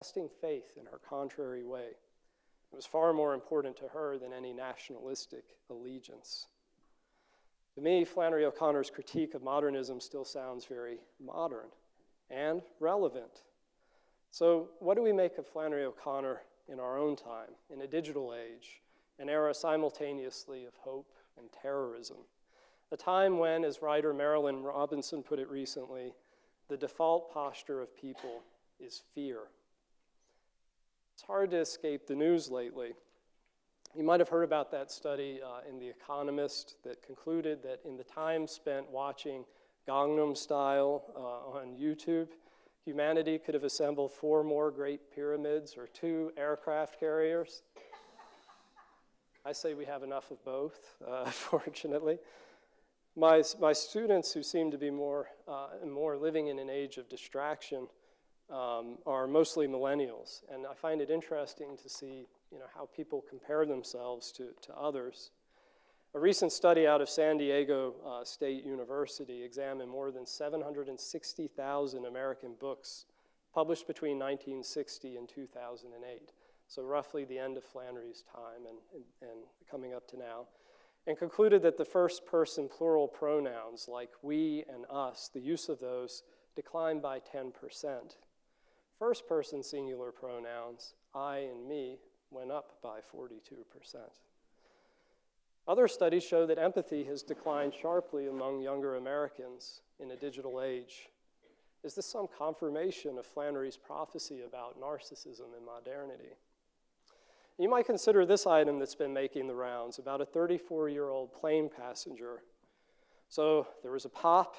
testing faith in her contrary way. It was far more important to her than any nationalistic allegiance. To me, Flannery O'Connor's critique of modernism still sounds very modern and relevant. So what do we make of Flannery O'Connor in our own time, in a digital age, an era simultaneously of hope and terrorism? A time when, as writer Marilyn Robinson put it recently, the default posture of people is fear. It's hard to escape the news lately. You might have heard about that study in The Economist that concluded that in the time spent watching Gangnam Style on YouTube, humanity could have assembled 4 more Great Pyramids or 2 aircraft carriers. I say we have enough of both, fortunately. My students, who seem to be more living in an age of distraction, are mostly millennials, and I find it interesting to see how people compare themselves to others. A recent study out of San Diego State University examined more than 760,000 American books published between 1960 and 2008, so roughly the end of Flannery's time and coming up to now, and concluded that the first-person plural pronouns like we and us, the use of those, declined by 10%. First-person singular pronouns, I and me, went up by 42%. Other studies show that empathy has declined sharply among younger Americans in a digital age. Is this some confirmation of Flannery's prophecy about narcissism and modernity? You might consider this item that's been making the rounds, about a 34-year-old plane passenger. So there was a pop,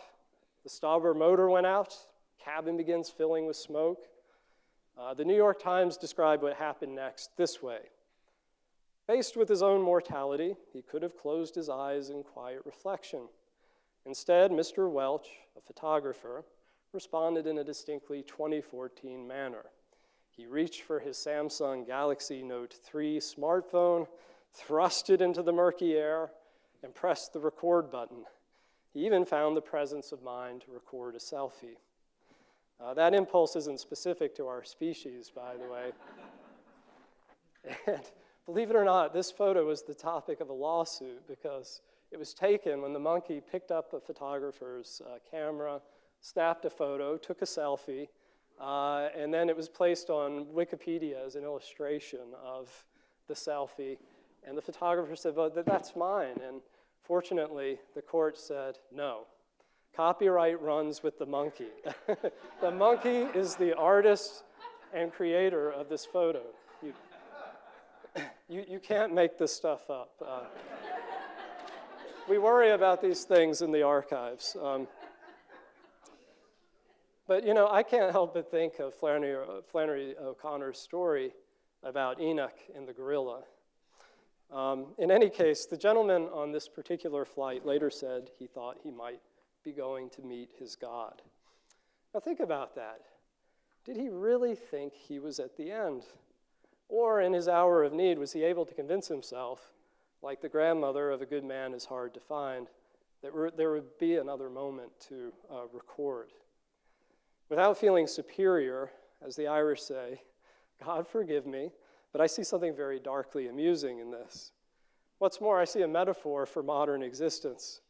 the starboard motor went out, cabin begins filling with smoke. The New York Times described what happened next this way. Faced with his own mortality, he could have closed his eyes in quiet reflection. Instead, Mr. Welch, a photographer, responded in a distinctly 2014 manner. He reached for his Samsung Galaxy Note 3 smartphone, thrust it into the murky air, and pressed the record button. He even found the presence of mind to record a selfie. That impulse isn't specific to our species, by the way. And believe it or not, this photo was the topic of a lawsuit because it was taken when the monkey picked up a photographer's camera, snapped a photo, took a selfie, and then it was placed on Wikipedia as an illustration of the selfie. And the photographer said, well, that's mine. And fortunately, the court said, no. Copyright runs with the monkey. The monkey is the artist and creator of this photo. You can't make this stuff up. We worry about these things in the archives. But I can't help but think of Flannery O'Connor's story about Enoch and the gorilla. In any case, the gentleman on this particular flight later said he thought he might be going to meet his God. Now think about that. Did he really think he was at the end? Or in his hour of need, was he able to convince himself, like the grandmother of a good man is hard to find, that there would be another moment to record? Without feeling superior, as the Irish say, God forgive me, but I see something very darkly amusing in this. What's more, I see a metaphor for modern existence.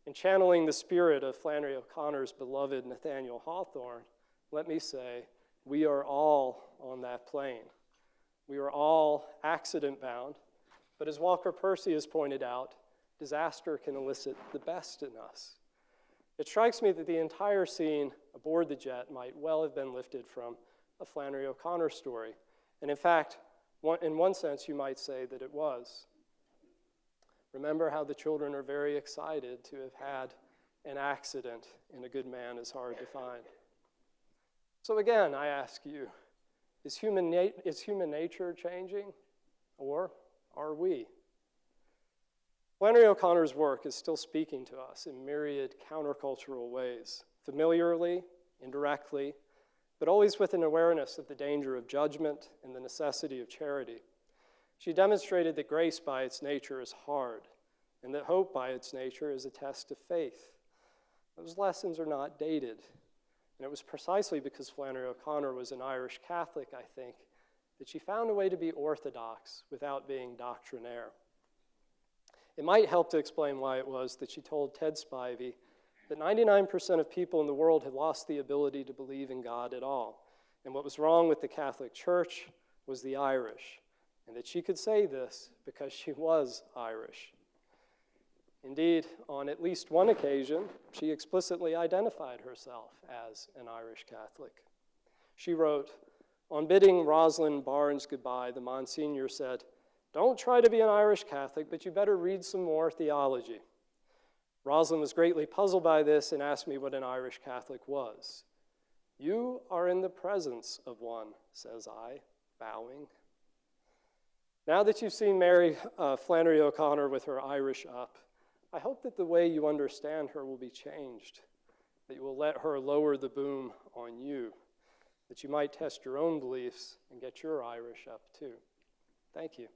In channeling the spirit of Flannery O'Connor's beloved Nathaniel Hawthorne, let me say, we are all on that plane. We are all accident-bound, but as Walker Percy has pointed out, disaster can elicit the best in us. It strikes me that the entire scene aboard the jet might well have been lifted from a Flannery O'Connor story. And in fact, in one sense, you might say that it was. Remember how the children are very excited to have had an accident, and a good man is hard to find. So again, I ask you, is human nature changing, or are we? Flannery O'Connor's work is still speaking to us in myriad countercultural ways, familiarly, indirectly, but always with an awareness of the danger of judgment and the necessity of charity. She demonstrated that grace by its nature is hard, and that hope by its nature is a test of faith. Those lessons are not dated. And it was precisely because Flannery O'Connor was an Irish Catholic, I think, that she found a way to be orthodox without being doctrinaire. It might help to explain why it was that she told Ted Spivey that 99% of people in the world had lost the ability to believe in God at all. And what was wrong with the Catholic Church was the Irish, and that she could say this because she was Irish. Indeed, on at least one occasion, she explicitly identified herself as an Irish Catholic. She wrote, "On bidding Rosalind Barnes goodbye, the Monsignor said, 'Don't try to be an Irish Catholic, but you better read some more theology.' Rosalind was greatly puzzled by this and asked me what an Irish Catholic was. 'You are in the presence of one,' says I, bowing." Now that you've seen Mary Flannery O'Connor with her Irish up, I hope that the way you understand her will be changed, that you will let her lower the boom on you, that you might test your own beliefs and get your Irish up too. Thank you.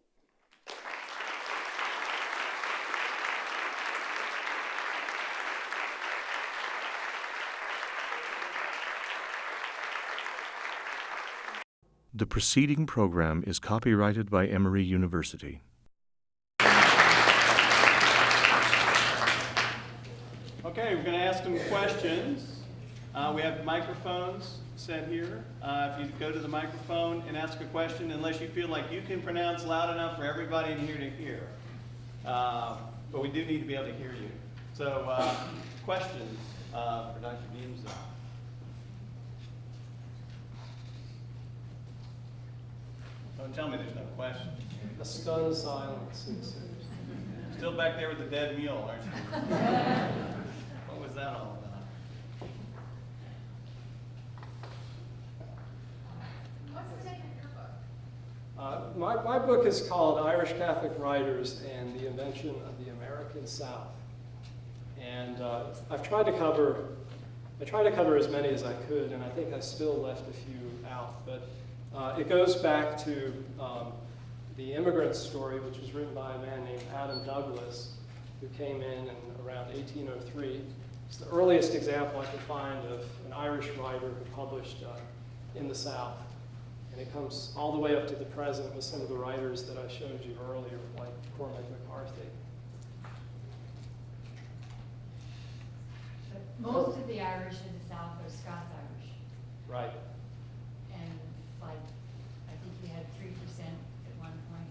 The preceding program is copyrighted by Emory University. Okay, we're going to ask them questions. We have microphones set here. If you go to the microphone and ask a question, unless you feel like you can pronounce loud enough for everybody in here to hear. But we do need to be able to hear you. So, questions for Dr. Giemza. Don't tell me there's no questions. A stunned silence ensues. Still back there with the dead mule, aren't you? What was that all about? What's the name of your book? My book is called Irish Catholic Writers and the Invention of the American South. And I've tried to cover as many as I could, and I think I still left a few out. But it goes back to the immigrant story, which was written by a man named Adam Douglas, who came in around 1803. It's the earliest example I could find of an Irish writer who published in the South. And it comes all the way up to the present with some of the writers that I showed you earlier, like Cormac McCarthy. But most of the Irish in the South are Scots-Irish. Right. And like, I think we had 3% at one point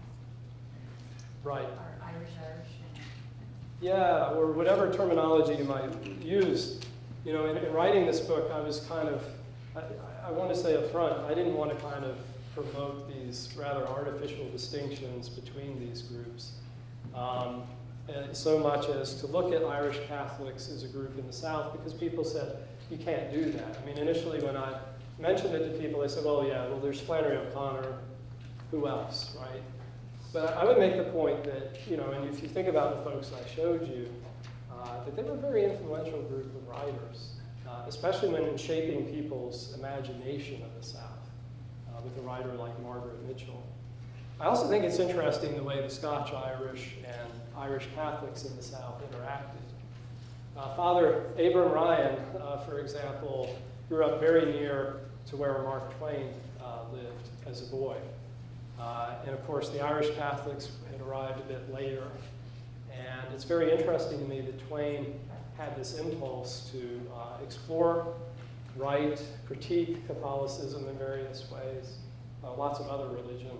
Right. are Irish. Yeah, or whatever terminology you might use. You know, in writing this book, I was kind of, I want to say up front, I didn't want to kind of promote these rather artificial distinctions between these groups. So much as to look at Irish Catholics as a group in the South, because people said, you can't do that. I mean, initially when I mentioned it to people, they said, well, yeah, well, there's Flannery O'Connor, who else, right? But I would make the point that, you know, and if you think about the folks I showed you, that they were a very influential group of writers, especially when in shaping people's imagination of the South, with a writer like Margaret Mitchell. I also think it's interesting the way the Scotch-Irish and Irish Catholics in the South interacted. Father Abram Ryan, for example, grew up very near to where Mark Twain lived as a boy. And of course, the Irish Catholics had arrived a bit later. And it's very interesting to me that Twain had this impulse to explore, write, critique Catholicism in various ways, lots of other religion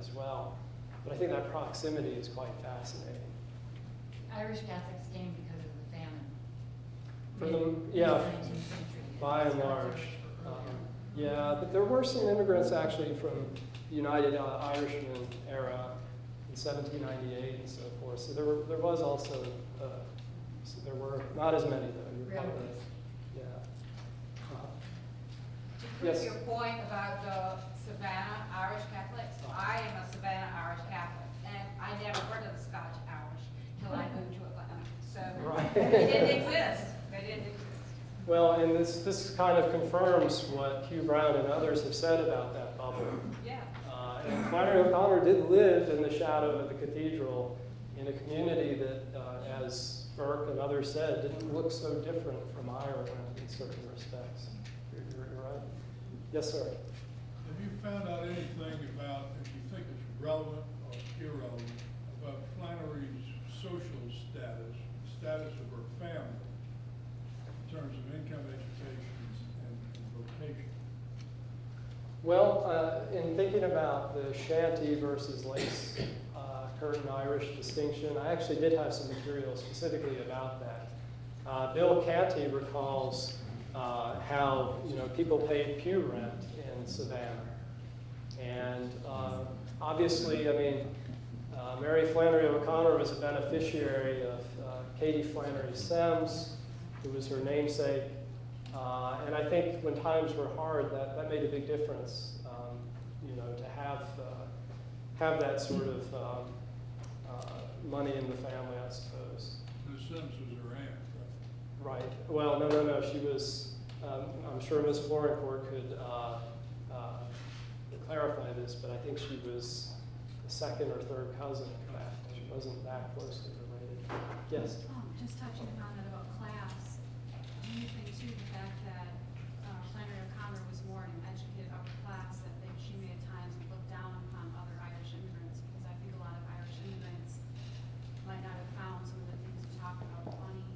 as well. But I think that proximity is quite fascinating. Irish Catholics came because of the famine. For them, yeah, Mid-19th century. by and large. Yeah, but there were some immigrants actually from the United Irishman era in 1798 and so forth. So there was also, so there were not as many though. You're probably right. Yeah. To prove Yes. your point about the Savannah Irish Catholics, I am a Savannah Irish Catholic, and I never heard of the Scotch Irish until I moved to Atlanta. So Right. they didn't exist. They didn't exist. Well, and this kind of confirms what Hugh Brown and others have said about that bubble. Yeah. And Flannery O'Connor did live in the shadow of the cathedral in a community that, as Burke and others said, didn't look so different from Ireland in certain respects. right. Yes, sir. Have you found out anything about, if you think it's relevant or irrelevant, about Flannery's social status, the status of her family, in terms of income, education, and vocation? Well, in thinking about the shanty versus lace curtain Irish distinction, I actually did have some material specifically about that. Bill Canty recalls how people paid pew rent in Savannah, and obviously, I mean, Mary Flannery O'Connor was a beneficiary of Katie Flannery Semmes, who was her namesake. And I think when times were hard, that made a big difference, to have that sort of money in the family, I suppose. Ms. Sims was her aunt, right? Right. Well, no. She was, I'm sure Ms. Florencourt could clarify this, but I think she was the second or third cousin in fact. She wasn't that closely related. Yes? Just touching upon that about class, do you think too the fact that Flannery O'Connor was more an educated upper class, that she may at times look down upon other Irish immigrants? Because I think a lot of Irish immigrants might not have found some of the things you talk about funny,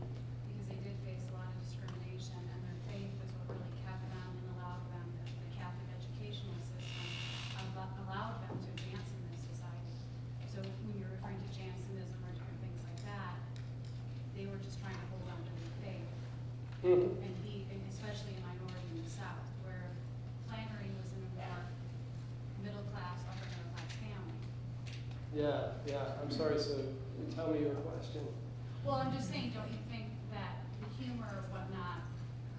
because they did face a lot of discrimination, and their faith is what really kept them and allowed them, the Catholic educational system allowed them to advance in this society. So when you're referring to Jansenism or different things like that, they were just trying to hold on to their faith. Mm-hmm. And especially in minority in the South, where Flannery was in a more middle class, upper middle class family. Yeah. I'm sorry, so tell me your question. Well, I'm just saying, don't you think that the humor or whatnot,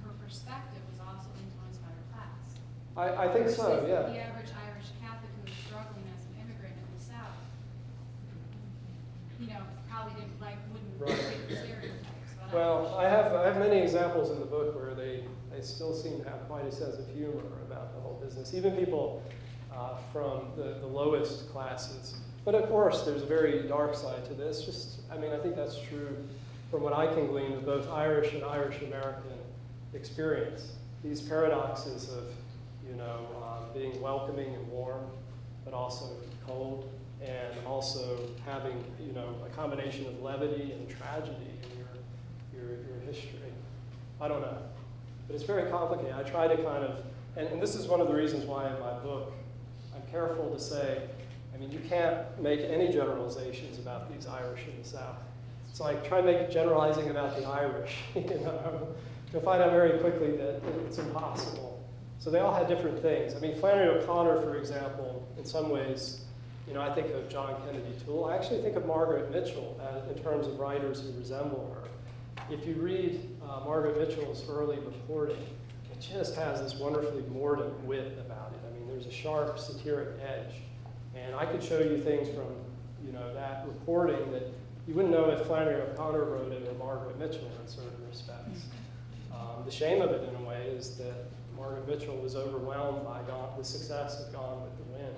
her perspective was also influenced by her class? I think so, Versus yeah. The average Irish Catholic who was struggling as an immigrant in the South, probably wouldn't Right. fit the stereotypes. But Well, I have many examples in the book where they still seem to have quite a sense of humor about the whole business, even people from the lowest classes. But of course, there's a very dark side to this. I think that's true from what I can glean of both Irish and Irish American experience. These paradoxes of, being welcoming and warm, but also cold, and also having, a combination of levity and tragedy in your history. I don't know, but it's very complicated. I try to kind of, and this is one of the reasons why in my book I'm careful to say, you can't make any generalizations about these Irish in the South. It's like try to make generalizing about the Irish, You'll find out very quickly that it's impossible. So they all had different things. Flannery O'Connor, for example, in some ways, I think of John Kennedy Toole. I actually think of Margaret Mitchell in terms of writers who resemble her. If you read Margaret Mitchell's early reporting, it just has this wonderfully mordant wit about it. There's a sharp satiric edge. And I could show you things from, that reporting that you wouldn't know if Flannery O'Connor wrote it or Margaret Mitchell in certain respects. The shame of it, in a way, is that Margaret Mitchell was overwhelmed by the success of Gone with the Wind.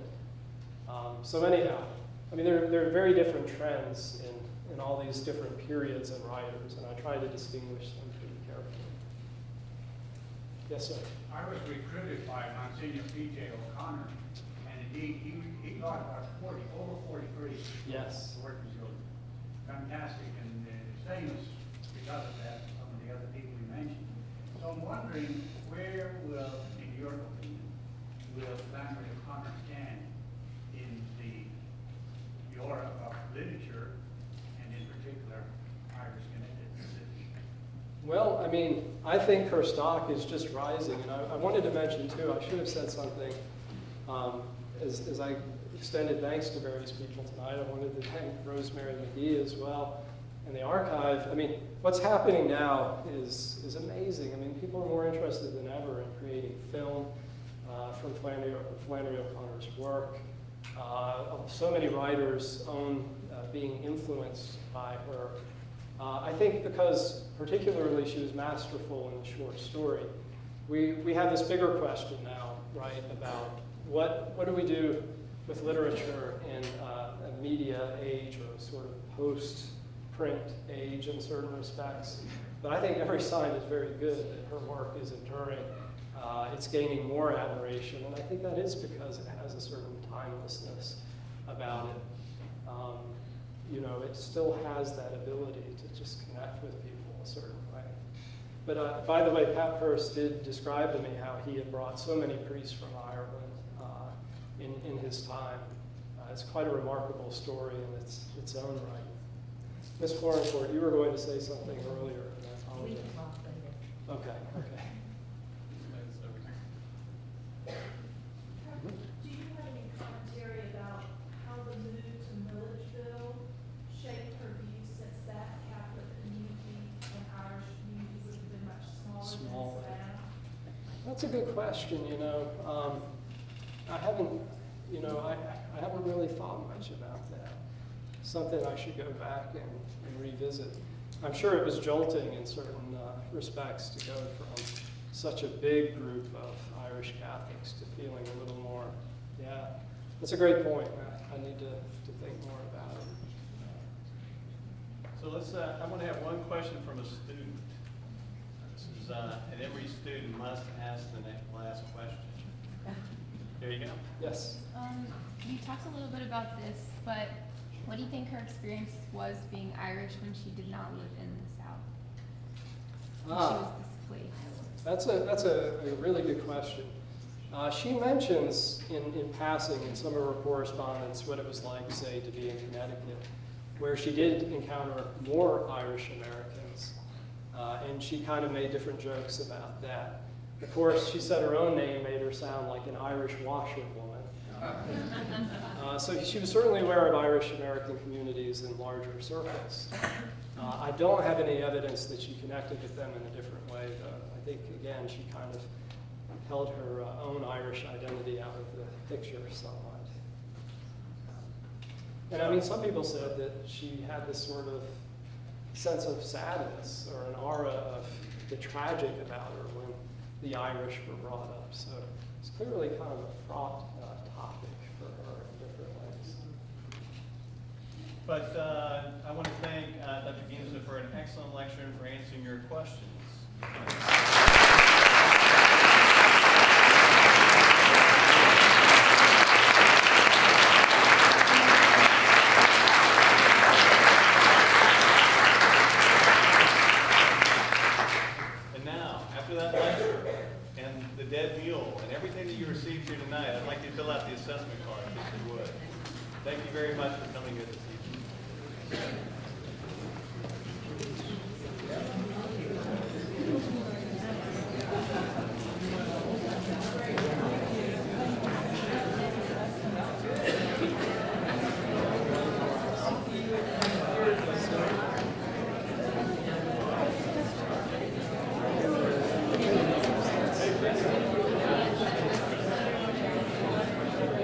So anyhow, there are very different trends in all these different periods and writers, and I try to distinguish them pretty carefully. Yes, sir? I was recruited by Monsignor P.J. O'Connor, and indeed, he got about over 43 Yes. work as fantastic, and famous because of that, some of the other people you mentioned. So I'm wondering, where will, in your opinion, will Flannery O'Connor stand in the Europe of literature, and in particular, Irish literature? Well, I think her stock is just rising, and I wanted to mention too, I should have said something, as I extended thanks to various people tonight, I wanted to thank Rosemary McGee as well, and the archive. What's happening now is amazing. People are more interested than ever in creating film from Flannery O'Connor's work. So many writers own being influenced by her. I think because particularly she was masterful in the short story. We have this bigger question now, right, about what do we do with literature in a media age or a sort of post-print age in certain respects. But I think every sign is very good that her work is enduring. it's gaining more admiration, and I think that is because it has a certain timelessness about it. You know, it still has that ability to just connect with people a certain way. But by the way, Pat Peirce did describe to me how he had brought so many priests from Ireland in his time. It's quite a remarkable story in its own right. Ms. Florencourt, you were going to say something earlier, and I We apologize. can talk later. Okay, okay. Do you have any commentary about how the move to Milledgeville shaped her views, since that Catholic community and Irish community would have been much smaller than Savannah? That's a good question, you know. I haven't really thought much about that. Something I should go back and revisit. I'm sure it was jolting in certain respects to go from such a big group of Irish Catholics to feeling a little more, yeah. That's a great point. I need to think more about it. So let's, I'm going to have one question from a student. This is an Emory student must ask the last question. Here you go. Yes. You talked a little bit about this, but what do you think her experience was being Irish when she did not live in the South? When she was displaced. That's a really good question. She mentions in passing in some of her correspondence what it was like, say, to be in Connecticut, where she did encounter more Irish Americans, and she kind of made different jokes about that. Of course, she said her own name made her sound like an Irish washerwoman. So she was certainly aware of Irish American communities in larger circles. I don't have any evidence that she connected with them in a different way, though. I think, again, she kind of held her own Irish identity out of the picture somewhat. And I mean, some people said that she had this sort of sense of sadness or an aura of the tragic about her when the Irish were brought up. So it's clearly kind of a fraught topic for her in different ways. But I want to thank Dr. Giemza for an excellent lecture and for answering your questions. And now, after that lecture and the dead mule and everything that you received here tonight, I'd like you to fill out the assessment card if you would. Thank you very much for coming here this evening.